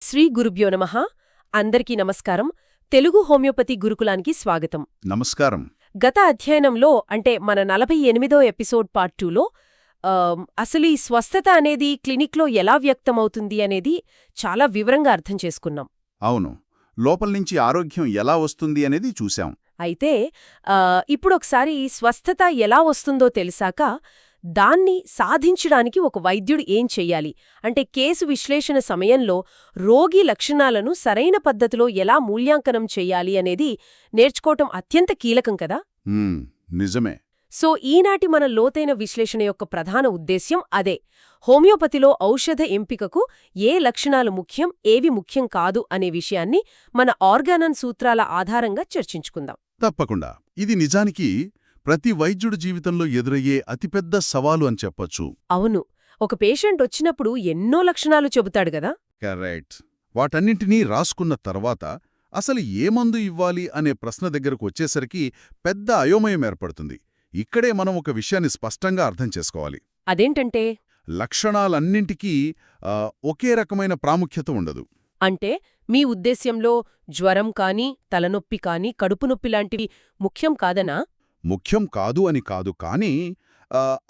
శ్రీ గురుభ్యో నమః. అందరికీ నమస్కారం. తెలుగు హోమియోపతి గురుకులానికి స్వాగతం. నమస్కారం. గత అధ్యయనంలో అంటే మన 48వ ఎపిసోడ్ పార్ట్ 2లో అసలు ఈ స్వస్థత అనేది క్లినిక్లో ఎలా వ్యక్తమవుతుంది అనేది చాలా వివరంగా అర్థం చేసుకున్నాం. అవును, లోపల్నుంచి ఆరోగ్యం ఎలా వస్తుంది అనేది చూశాం. అయితే ఇప్పుడొకసారి స్వస్థత ఎలా వస్తుందో తెలిసాక దాన్ని సాధించడానికి ఒక వైద్యుడు ఏం చెయ్యాలి అంటే కేసు విశ్లేషణ సమయంలో రోగి లక్షణాలను సరైన పద్ధతిలో ఎలా మూల్యాంకనం చెయ్యాలి అనేది నేర్చుకోవటం అత్యంత కీలకం కదా. నిజమే. సో ఈనాటి మన లోతైన విశ్లేషణ యొక్క ప్రధాన ఉద్దేశ్యం అదే. హోమియోపతిలో ఔషధ ఎంపికకు ఏ లక్షణాలు ముఖ్యం, ఏవి ముఖ్యం కాదు అనే విషయాన్ని మన ఆర్గానన్ సూత్రాల ఆధారంగా చర్చించుకుందాం. తప్పకుండా. ఇది నిజానికి ప్రతి వైద్యుడి జీవితంలో ఎదురయ్యే అతిపెద్ద సవాలు అని చెప్పొచ్చు. అవును, ఒక పేషెంట్ వచ్చినప్పుడు ఎన్నో లక్షణాలు చెబుతాడు గదా. కరెక్ట్. వాటన్నింటినీ రాసుకున్న తర్వాత అసలు ఏ మందు ఇవ్వాలి అనే ప్రశ్న దగ్గరకు వచ్చేసరికి పెద్ద అయోమయం ఏర్పడుతుంది. ఇక్కడే మనం ఒక విషయాన్ని స్పష్టంగా అర్థం చేసుకోవాలి. అదేంటంటే లక్షణాలన్నింటికీ ఒకే రకమైన ప్రాముఖ్యత ఉండదు. అంటే మీ ఉద్దేశ్యంలో జ్వరం కానీ, తలనొప్పి కానీ, కడుపునొప్పి లాంటివి ముఖ్యం కాదనా? ముఖ్యం కాదు అని కాదు, కానీ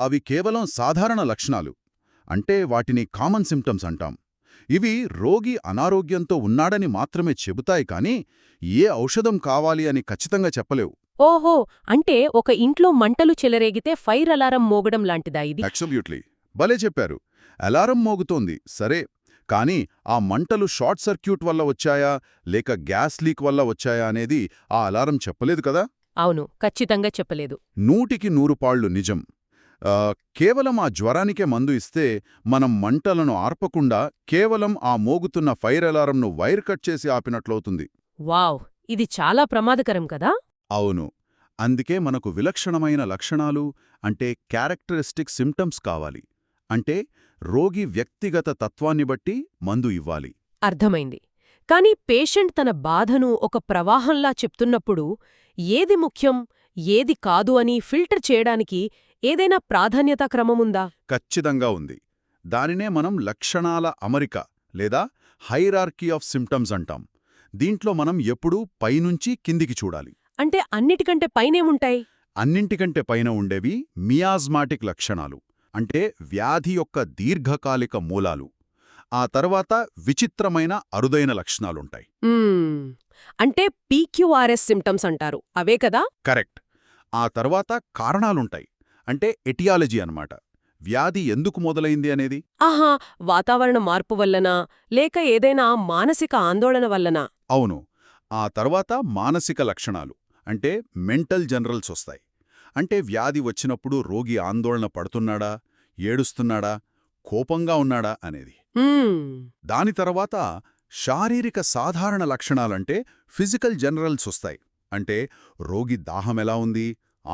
అవి కేవలం సాధారణ లక్షణాలు. అంటే వాటిని కామన్ సిమ్టమ్స్ అంటాం. ఇవి రోగి అనారోగ్యంతో ఉన్నాడని మాత్రమే చెబుతాయి, కానీ ఏ ఔషధం కావాలి అని ఖచ్చితంగా చెప్పలేవు. ఓహో, అంటే ఒక ఇంట్లో మంటలు చెలరేగితే ఫైర్ అలారం మోగడం లాంటిదా ఇది? అబ్సల్యూట్లీ. భలే చెప్పారు. అలారం మోగుతోంది సరే, కానీ ఆ మంటలు షార్ట్ సర్క్యూట్ వల్ల వచ్చాయా లేక గ్యాస్ లీక్ వల్ల వచ్చాయా అనేది ఆ అలారం చెప్పలేదు కదా. అవును, ఖచ్చితంగా చెప్పలేదు. 100% పాళ్ళు నిజం. కేవలం ఆ జ్వరానికే మందు ఇస్తే మనం మంటలను ఆర్పకుండా కేవలం ఆ మోగుతున్న ఫైర్ అలారంను వైర్ కట్ చేసి ఆపినట్లవుతుంది. వావ్, ఇది చాలా ప్రమాదకరం కదా. అవును. అందుకే మనకు విలక్షణమైన లక్షణాలు అంటే క్యారెక్టరిస్టిక్ సిమ్టమ్స్ కావాలి. అంటే రోగి వ్యక్తిగత తత్వాన్ని బట్టి మందు ఇవ్వాలి. అర్థమైంది. కానీ పేషెంట్ తన బాధను ఒక ప్రవాహంలా చెప్తున్నప్పుడు ఏది ముఖ్యం, ఏది కాదు అని ఫిల్టర్ చేయడానికి ఏదైనా ప్రాధాన్యతా క్రమముందా? ఖచ్చితంగా ఉంది. దానినే మనం లక్షణాల అమరిక లేదా హైరార్కీ ఆఫ్ సిమ్టమ్స్ అంటాం. దీంట్లో మనం ఎప్పుడూ పైనుంచి కిందికి చూడాలి. అంటే అన్నిటికంటే పైనేముంటాయి? అన్నింటికంటే పైన ఉండేవి మియాజ్మాటిక్ లక్షణాలు, అంటే వ్యాధి యొక్క దీర్ఘకాలిక మూలాలు. ఆ తర్వాత విచిత్రమైన అరుదైన లక్షణాలుంటాయి. అంటే పీక్యూఆర్ఎస్ సిమ్టమ్స్ అంటారు, అవే కదా? కరెక్ట్. ఆ తర్వాత కారణాలుంటాయి, అంటే ఎటియాలజీ అన్నమాట. వ్యాధి ఎందుకు మొదలైంది అనేది. ఆహా, వాతావరణ మార్పు వల్లనా లేక ఏదైనా మానసిక ఆందోళన వల్లనా? అవును. ఆ తర్వాత మానసిక లక్షణాలు అంటే మెంటల్ జనరల్స్ వస్తాయి. అంటే వ్యాధి వచ్చినప్పుడు రోగి ఆందోళన పడుతున్నాడా, ఏడుస్తున్నాడా, కోపంగా ఉన్నాడా అనేది. దాని తర్వాత శారీరక సాధారణ లక్షణాలంటే ఫిజికల్ జనరల్స్ వస్తాయి. అంటే రోగి దాహం ఎలా ఉంది,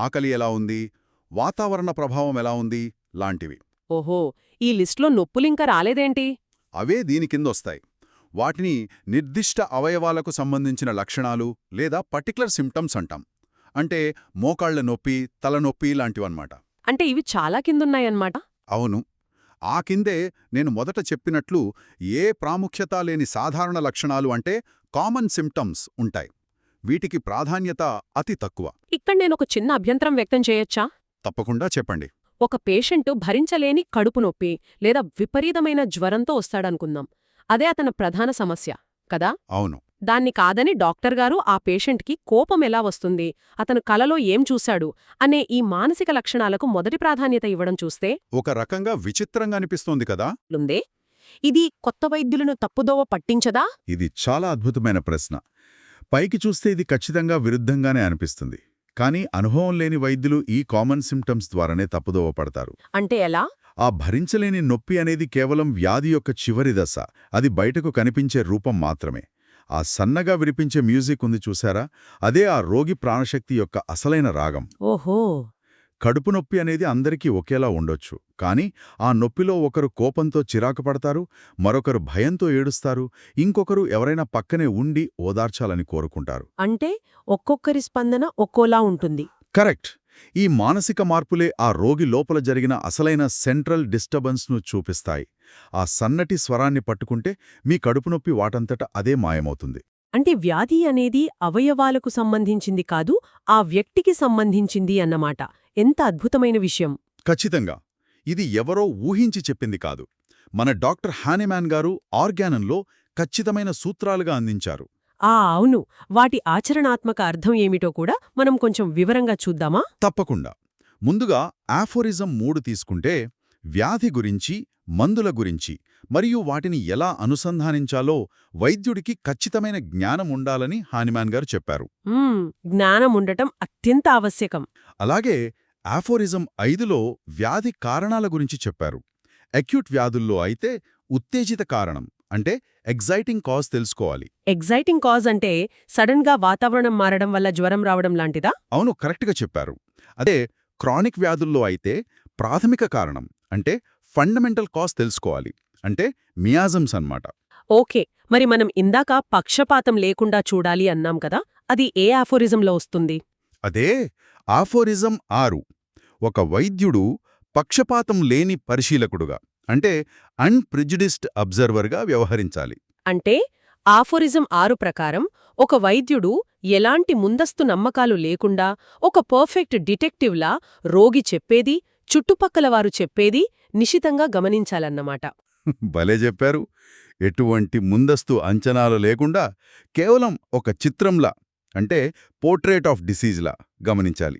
ఆకలి ఎలా ఉంది, వాతావరణ ప్రభావం ఎలా ఉంది లాంటివి. ఓహో, ఈ లిస్ట్లో నొప్పులింకా రాలేదేంటి? అవే దీని కిందొస్తాయి. వాటిని నిర్దిష్ట అవయవాలకు సంబంధించిన లక్షణాలు లేదా పర్టికులర్ సిమ్టమ్స్ అంటాం. అంటే మోకాళ్ల నొప్పి, తలనొప్పి లాంటివన్నమాట. అంటే ఇవి చాలా కిందున్నాయన్నమాట. అవును. ఆ కిందే నేను మొదట చెప్పినట్లు ఏ ప్రాముఖ్యత లేని సాధారణ లక్షణాలు అంటే కామన్ సిమ్టమ్స్ ఉంటాయి. వీటికి ప్రాధాన్యత అతి తక్కువ. ఇక్కడ నేనొక చిన్న అభ్యంతరం వ్యక్తం చేయొచ్చా? తప్పకుండా చెప్పండి. ఒక పేషెంటు భరించలేని కడుపు నొప్పి లేదా విపరీతమైన జ్వరంతో వస్తాడనుకుందాం. అదే అతని ప్రధాన సమస్య కదా. అవును. దాన్ని కాదని డాక్టర్ గారు ఆ పేషెంట్కి కోపం ఎలా వస్తుంది, అతను కలలో ఏం చూశాడు అనే ఈ మానసిక లక్షణాలకు మొదటి ప్రాధాన్యత ఇవ్వడం చూస్తే ఒక రకంగా విచిత్రంగా అనిపిస్తోంది కదా. లుందే, ఇది కొత్త వైద్యులను తప్పుదోవ పట్టించదా? ఇది చాలా అద్భుతమైన ప్రశ్న. పైకి చూస్తే ఇది ఖచ్చితంగా విరుద్ధంగానే అనిపిస్తుంది. కానీ అనుభవం లేని వైద్యులు ఈ కామన్ సిమ్టమ్స్ ద్వారానే తప్పుదోవ పడతారు. అంటే ఎలా? ఆ భరించలేని నొప్పి అనేది కేవలం వ్యాధి యొక్క చివరి దశ. అది బయటకు కనిపించే రూపం మాత్రమే. ఆ సన్నగా వినిపించే మ్యూజిక్ ఉంది చూశారా, అదే ఆ రోగి ప్రాణశక్తి యొక్క అసలైన రాగం. ఓహో. కడుపు నొప్పి అనేది అందరికీ ఒకేలా ఉండొచ్చు, కానీ ఆ నొప్పిలో ఒకరు కోపంతో చిరాకు పడతారు, మరొకరు భయంతో ఏడుస్తారు, ఇంకొకరు ఎవరైనా పక్కనే ఉండి ఓదార్చాలని కోరుకుంటారు. అంటే ఒక్కొక్కరి స్పందన ఒక్కోలా ఉంటుంది. కరెక్ట్. ఈ మానసిక మార్పులే ఆ రోగి లోపల జరిగిన అసలైన సెంట్రల్ డిస్టర్బెన్స్ను చూపిస్తాయి. ఆ సన్నటి స్వరాన్ని పట్టుకుంటే మీ కడుపునొప్పి వాటంతట అదే మాయమవుతుంది. అంటే వ్యాధి అనేది అవయవాలకు సంబంధించింది కాదు, ఆ వ్యక్తికి సంబంధించింది అన్నమాట. ఎంత అద్భుతమైన విషయం. ఖచ్చితంగా. ఇది ఎవరో ఊహించి చెప్పింది కాదు. మన డాక్టర్ హానెమాన్ గారు ఆర్గానంలో ఖచ్చితమైన సూత్రాలుగా అందించారు. అవును. వాటి ఆచరణాత్మక అర్థం ఏమిటో కూడా మనం కొంచెం వివరంగా చూద్దామా? తప్పకుండా. ముందుగా ఆఫోరిజం 3 తీసుకుంటే వ్యాధి గురించి, మందుల గురించి మరియు వాటిని ఎలా అనుసంధానించాలో వైద్యుడికి ఖచ్చితమైన జ్ఞానం ఉండాలని హానిమాన్ గారు చెప్పారు. జ్ఞానం ఉండటం అత్యంత ఆవశ్యకం. అలాగే ఆఫోరిజం 5లో వ్యాధి కారణాల గురించి చెప్పారు. అక్యూట్ వ్యాధుల్లో అయితే ఉత్తేజిత కారణం అంటే ఎగ్జైటింగ్ కాజ్ తెలుసుకోవాలి. ఎగ్జైటింగ్ కాజ్ అంటే సడన్గా వాతావరణం మారడం వల్ల జ్వరం రావడం లాంటిదా? అవును, కరెక్ట్గా చెప్పారు. అదే క్రానిక్ వ్యాధుల్లో అయితే ప్రాథమిక కారణం అంటే ఫండమెంటల్ కాజ్ తెలుసుకోవాలి. అంటే మియాజమ్స్ అన్నమాట. ఓకే. మరి మనం ఇందాక పక్షపాతం లేకుండా చూడాలి అన్నాం కదా, అది ఏ ఆఫోరిజంలో వస్తుంది? అదే ఆఫోరిజం 6. ఒక వైద్యుడు పక్షపాతం లేని పరిశీలకుడుగా అంటే అన్‌ప్రిజుడిస్డ్ అబ్జర్వర్గా వ్యవహరించాలి. అంటే ఆఫోరిజం 6 ప్రకారం ఒక వైద్యుడు ఎలాంటి ముందస్తు నమ్మకాలు లేకుండా ఒక పర్ఫెక్ట్ డిటెక్టివ్లా రోగి చెప్పేది, చుట్టుపక్కల వారు చెప్పేది నిశితంగా గమనించాలన్నమాట. భలే చెప్పారు. ఎటువంటి ముందస్తు అంచనాలు లేకుండా కేవలం ఒక చిత్రంలా అంటే పోర్ట్రేట్ ఆఫ్ డిసీజ్లా గమనించాలి.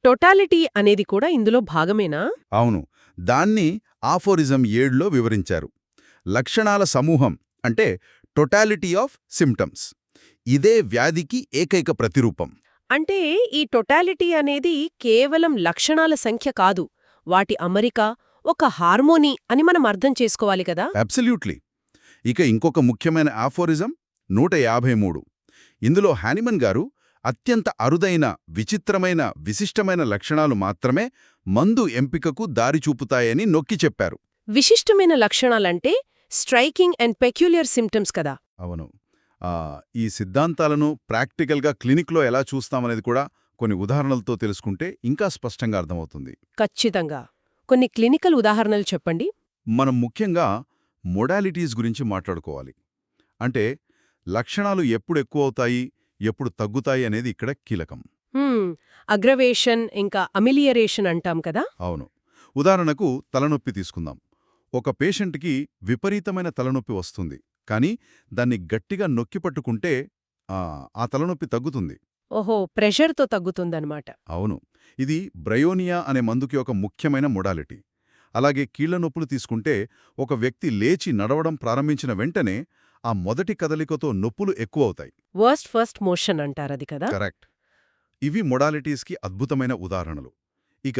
టోటాలిటీ అనేది కూడా ఇందులో భాగమేనా? అవును, దాన్ని ఆఫోరిజం 7లో వివరించారు. లక్షణాల సమూహం అంటే టోటాలిటీ ఆఫ్ సిమ్టమ్స్. ఇదే వ్యాధికి ఏకైక ప్రతిరూపం. అంటే ఈ టోటాలిటీ అనేది కేవలం లక్షణాల సంఖ్య కాదు, వాటి అమరిక, ఒక హార్మోనీ అని మనం అర్థం చేసుకోవాలి కదా? అబ్సల్యూట్లీ. ఇక ఇంకొక ముఖ్యమైన ఆఫోరిజం 153. ఇందులో హానిమన్ గారు అత్యంత అరుదైన, విచిత్రమైన, విశిష్టమైన లక్షణాలు మాత్రమే మందు ఎంపికకు దారి చూపుతాయని నొక్కి చెప్పారు. విశిష్టమైన లక్షణాలంటే స్ట్రైకింగ్ అండ్ పెక్యులియర్ సిమ్టమ్స్ కదా? అవును. ఈ సిద్ధాంతాలను ప్రాక్టికల్గా క్లినిక్లో ఎలా చూస్తామనేది కూడా కొన్ని ఉదాహరణలతో తెలుసుకుంటే ఇంకా స్పష్టంగా అర్థమవుతుంది. ఖచ్చితంగా. కొన్ని క్లినికల్ ఉదాహరణలు చెప్పండి. మనం ముఖ్యంగా మొడాలిటీస్ గురించి మాట్లాడుకోవాలి. అంటే లక్షణాలు ఎప్పుడు ఎక్కువవుతాయి, ఎప్పుడు తగ్గుతాయి అనేది ఇక్కడ కీలకం. అగ్రవేషన్ ఇంకా అమిలియరేషన్ అంటాం కదా? అవును. ఉదాహరణకు తలనొప్పి తీసుకుందాం. ఒక పేషెంట్కి విపరీతమైన తలనొప్పి వస్తుంది, కానీ దాన్ని గట్టిగా నొక్కిపట్టుకుంటే ఆ తలనొప్పి తగ్గుతుంది. ఓహో, ప్రెషర్తో తగ్గుతుందన్నమాట. అవును. ఇది బ్రయోనియా అనే మందుకి ఒక ముఖ్యమైన మొడాలిటీ. అలాగే కీళ్ల నొప్పులు తీసుకుంటే ఒక వ్యక్తి లేచి నడవడం ప్రారంభించిన వెంటనే ఆ మొదటి కదలికతో నొప్పులు ఎక్కువవుతాయి. వర్స్ట్ ఫస్ట్ మోషన్ అంటారది కదా? కరెక్ట్. ఇవి మొడాలిటీస్కి అద్భుతమైన ఉదాహరణలు. ఇక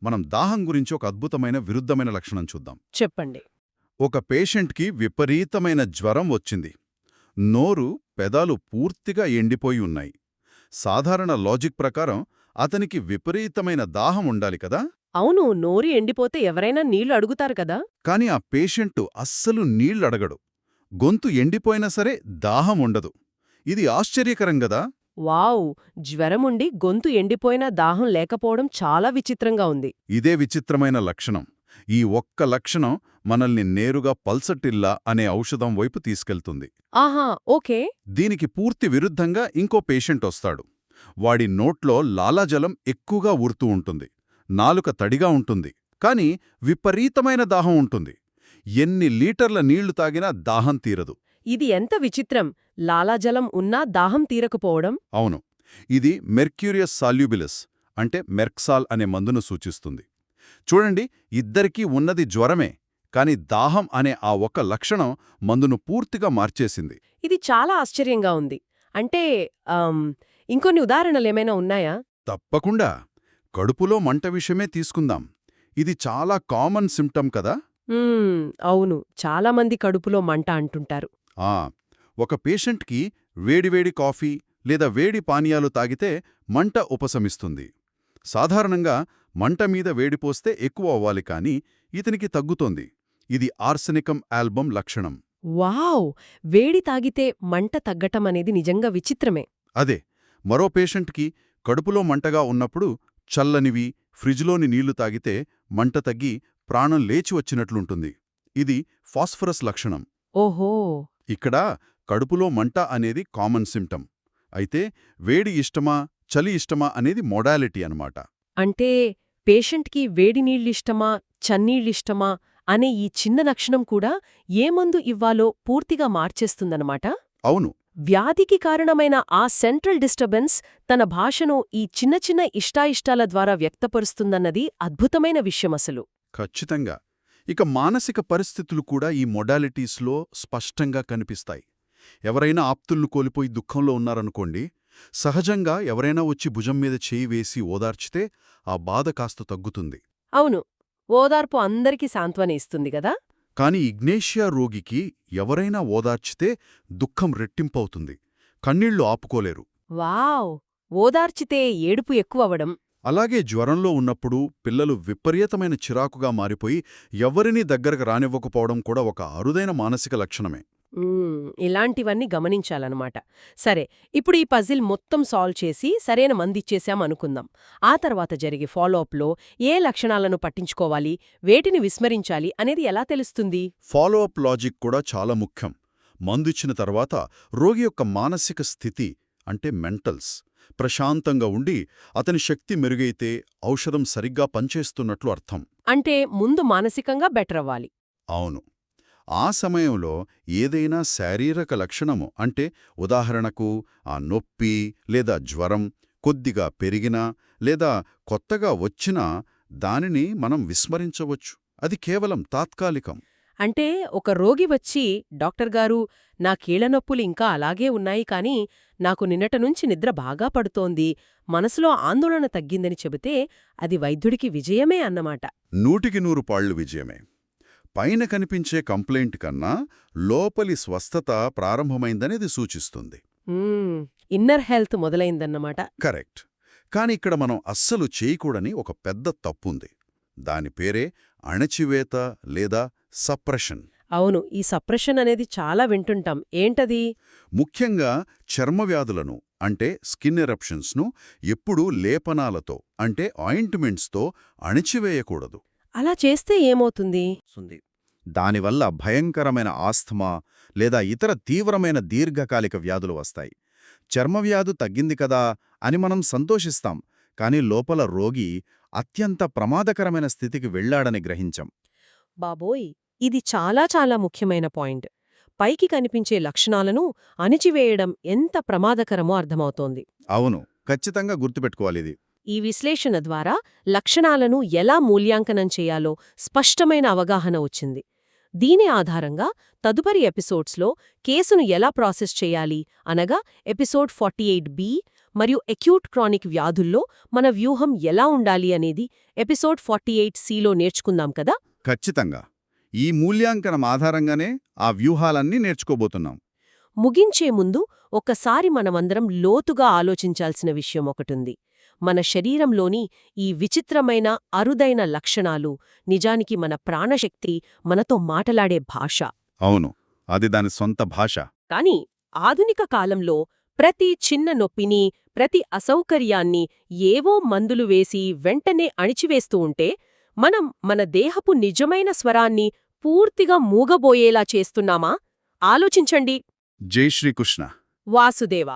మనం దాహం గురించి ఒక అద్భుతమైన విరుద్ధమైన లక్షణం చూద్దాం. చెప్పండి. ఒక పేషెంట్కి విపరీతమైన జ్వరం వచ్చింది. నోరు, పెదాలు పూర్తిగా ఎండిపోయి ఉన్నాయి. సాధారణ లాజిక్ ప్రకారం అతనికి విపరీతమైన దాహం ఉండాలి కదా? అవును, నోరు ఎండిపోతే ఎవరైనా నీళ్లు అడుగుతారు కదా? కాని ఆ పేషెంటు అస్సలు నీళ్లడగడు. గొంతు ఎండిపోయినా సరే దాహం ఉండదు. ఇది ఆశ్చర్యకరం గదా? వావ్! జ్వరముండి గొంతు ఎండిపోయినా దాహం లేకపోవడం చాలా విచిత్రంగా ఉంది. ఇదే విచిత్రమైన లక్షణం. ఈ ఒక్క లక్షణం మనల్ని నేరుగా పల్సటిల్లా అనే ఔషధం వైపు తీసుకెళ్తుంది. ఆహా, ఓకే. దీనికి పూర్తి విరుద్ధంగా ఇంకో పేషెంట్ వస్తాడు. వాడి నోట్లో లాలాజలం ఎక్కువగా ఊరుతూ ఉంటుంది. నాలుక తడిగా ఉంటుంది. కాని విపరీతమైన దాహం ఉంటుంది. ఎన్ని లీటర్ల నీళ్లు తాగినా దాహం తీరదు. ఇది ఎంత విచిత్రం! లాలాజలం ఉన్నా దాహం తీరకపోవడం. అవును. ఇది మెర్క్యూరియస్ సాల్యూబిలిస్ అంటే మెర్క్సాల్ అనే మందును సూచిస్తుంది. చూడండి, ఇద్దరికీ ఉన్నది జ్వరమే, కాని దాహం అనే ఆ ఒక్క లక్షణం మందును పూర్తిగా మార్చేసింది. ఇది చాలా ఆశ్చర్యంగా ఉంది. అంటే ఇంకొన్ని ఉదాహరణలేమైనా ఉన్నాయా? తప్పకుండా. కడుపులో మంట విషయమే తీసుకుందాం. ఇది చాలా కామన్ సిమ్టమ్ కదా? అవును, చాలామంది కడుపులో మంట అంటుంటారు. ఒక పేషెంట్కి వేడివేడి కాఫీ లేదా వేడి పానీయాలు తాగితే మంట ఉపశమిస్తుంది. సాధారణంగా మంట మీద వేడిపోస్తే ఎక్కువ అవ్వాలి, కానీ ఇతనికి తగ్గుతోంది. ఇది ఆర్సెనికం ఆల్బమ్ లక్షణం. వావ్! వేడి తాగితే మంట తగ్గటం అనేది నిజంగా విచిత్రమే. అదే. మరో పేషెంట్కి కడుపులో మంటగా ఉన్నప్పుడు చల్లనివి, ఫ్రిడ్జ్లోని నీళ్లు తాగితే మంట తగ్గి ప్రాణం లేచి వచ్చినట్లుంటుంది. ఇది ఫాస్ఫరస్ లక్షణం. ఓహో. ఇక్కడ కడుపులో మంట అనేది కామన్ సిమ్టమ్. అయితే వేడి ఇష్టమా, చలి ఇష్టమా అనేది మోడాలిటీ అన్నమాట. అంటే పేషెంట్కి వేడి నీళ్ళిష్టమా, చన్నీళ్ళిష్టమా అనే ఈ చిన్న లక్షణం కూడా ఏ మందు ఇవ్వాలో పూర్తిగా మార్చేస్తుందన్నమాట. అవును, వ్యాధికి కారణమైన ఆ సెంట్రల్ డిస్టర్బెన్స్ తన భాషను ఈ చిన్న చిన్న ఇష్టాయిష్టాల ద్వారా వ్యక్తపరుస్తుందన్నది అద్భుతమైన విషయమసలు. ఖచ్చితంగా. ఇక మానసిక పరిస్థితులు కూడా ఈ మొడాలిటీస్లో స్పష్టంగా కనిపిస్తాయి. ఎవరైనా ఆప్తుల్ని కోల్పోయి దుఃఖంలో ఉన్నారనుకోండి, సహజంగా ఎవరైనా వచ్చి భుజం మీద చేయి వేసి ఓదార్చితే ఆ బాధ కాస్త తగ్గుతుంది. అవును, ఓదార్పు అందరికీ సాంత్వన ఇస్తుంది గదా. కాని ఇగ్నేషియా రోగికి ఎవరైనా ఓదార్చితే దుఃఖం రెట్టింపవుతుంది. కన్నీళ్లు ఆపుకోలేరు. వావ్! ఓదార్చితే ఏడుపు ఎక్కువవడం. అలాగే జ్వరంలో ఉన్నప్పుడు పిల్లలు విపరీతమైన చిరాకుగా మారిపోయి ఎవ్వరినీ దగ్గరకు రానివ్వకపోవడం కూడా ఒక అరుదైన మానసిక లక్షణమే. ఇలాంటివన్నీ గమనించాలన్నమాట. సరే, ఇప్పుడు ఈ పజిల్ మొత్తం సాల్వ్ చేసి సరైన మందిచ్చేశాం అనుకుందాం. ఆ తర్వాత జరిగే ఫాలోఅప్లో ఏ లక్షణాలను పట్టించుకోవాలి, వేటిని విస్మరించాలి అనేది ఎలా తెలుస్తుంది? ఫాలోఅప్ లాజిక్ కూడా చాలా ముఖ్యం. మందిచ్చిన తర్వాత రోగి యొక్క మానసిక స్థితి అంటే మెంటల్స్ ప్రశాంతంగా ఉండి అతని శక్తి మెరుగైతే ఔషధం సరిగ్గా పనిచేస్తున్నట్లు అర్థం. అంటే ముందు మానసికంగా బెటర్ అవ్వాలి. అవును. ఆ సమయంలో ఏదైనా శారీరక లక్షణము అంటే ఉదాహరణకు ఆ నొప్పి లేదా జ్వరం కొద్దిగా పెరిగినా లేదా కొత్తగా వచ్చినా దానిని మనం విస్మరించవచ్చు. అది కేవలం తాత్కాలికం. అంటే ఒక రోగి వచ్చి, డాక్టర్ గారు, నా కీళ్లనొప్పులు ఇంకా అలాగే ఉన్నాయి కానీ నాకు నిన్నట నుంచి నిద్ర బాగా పడుతోంది, మనసులో ఆందోళన తగ్గిందని చెబితే అది వైద్యుడికి విజయమే అన్నమాట. 100% పాళ్లు విజయమే. పైన కనిపించే కంప్లైంట్ కన్నా లోపలి స్వస్థత ప్రారంభమైందనేది సూచిస్తుంది. ఇన్నర్ హెల్త్ మొదలైందన్నమాట. కరెక్ట్. కాని ఇక్కడ మనం అస్సలు చేయకూడని ఒక పెద్ద తప్పుంది. దాని పేరే అణచివేత లేదా సప్రెషన్. అవును, ఈ సప్రెషన్ అనేది చాలా వింటుంటాం. ఏంటది? ముఖ్యంగా చర్మవ్యాధులను అంటే స్కిన్ ఎరప్షన్స్ను ఎప్పుడూ లేపనాలతో అంటే ఆయింట్మెంట్స్తో అణిచివేయకూడదు. అలా చేస్తే ఏమవుతుంది? దానివల్ల భయంకరమైన ఆస్థమా లేదా ఇతర తీవ్రమైన దీర్ఘకాలిక వ్యాధులు వస్తాయి. చర్మవ్యాధు తగ్గింది కదా అని మనం సంతోషిస్తాం, కాని లోపల రోగి అత్యంత ప్రమాదకరమైన స్థితికి వెళ్లాడని గ్రహించం. బాబోయ్, ఇది చాలా చాలా ముఖ్యమైన పాయింట్. పైకి కనిపించే లక్షణాలను అణిచివేయడం ఎంత ప్రమాదకరమో అర్థమవుతోంది. అవును, ఖచ్చితంగా గుర్తుపెట్టుకోవాలిది. ఈ విశ్లేషణ ద్వారా లక్షణాలను ఎలా మూల్యాంకనం చేయాలో స్పష్టమైన అవగాహన వచ్చింది. దీని ఆధారంగా తదుపరి ఎపిసోడ్స్లో కేసును ఎలా ప్రాసెస్ చేయాలి అనగా ఎపిసోడ్ 48B మరియు అక్యూట్ క్రానిక్ వ్యాధుల్లో మన వ్యూహం ఎలా ఉండాలి అనేది ఎపిసోడ్ 48Cలో నేర్చుకుందాం కదా. ఖచ్చితంగా. ఈ మూల్యాంకనం ఆధారంగానే ఆ వ్యూహాలన్నీ నేర్చుకోబోతున్నాం. ముగించే ముందు ఒక్కసారి మనమందరం లోతుగా ఆలోచించాల్సిన విషయం ఒకటుంది. మన శరీరంలోని ఈ విచిత్రమైన అరుదైన లక్షణాలు నిజానికి మన ప్రాణశక్తి, మనతో మాటలాడే భాష. అవును, అది దాని సొంత భాష. కాని ఆధునిక కాలంలో ప్రతి చిన్న నొప్పిని, ప్రతి అసౌకర్యాన్ని ఏవో మందులు వేసి వెంటనే అణిచివేస్తూ ఉంటే మనం మన దేహపు నిజమైన స్వరాన్ని పూర్తిగా మూగబోయేలా చేస్తున్నామా? ఆలోచించండి. జై శ్రీకృష్ణ. వాసుదేవ.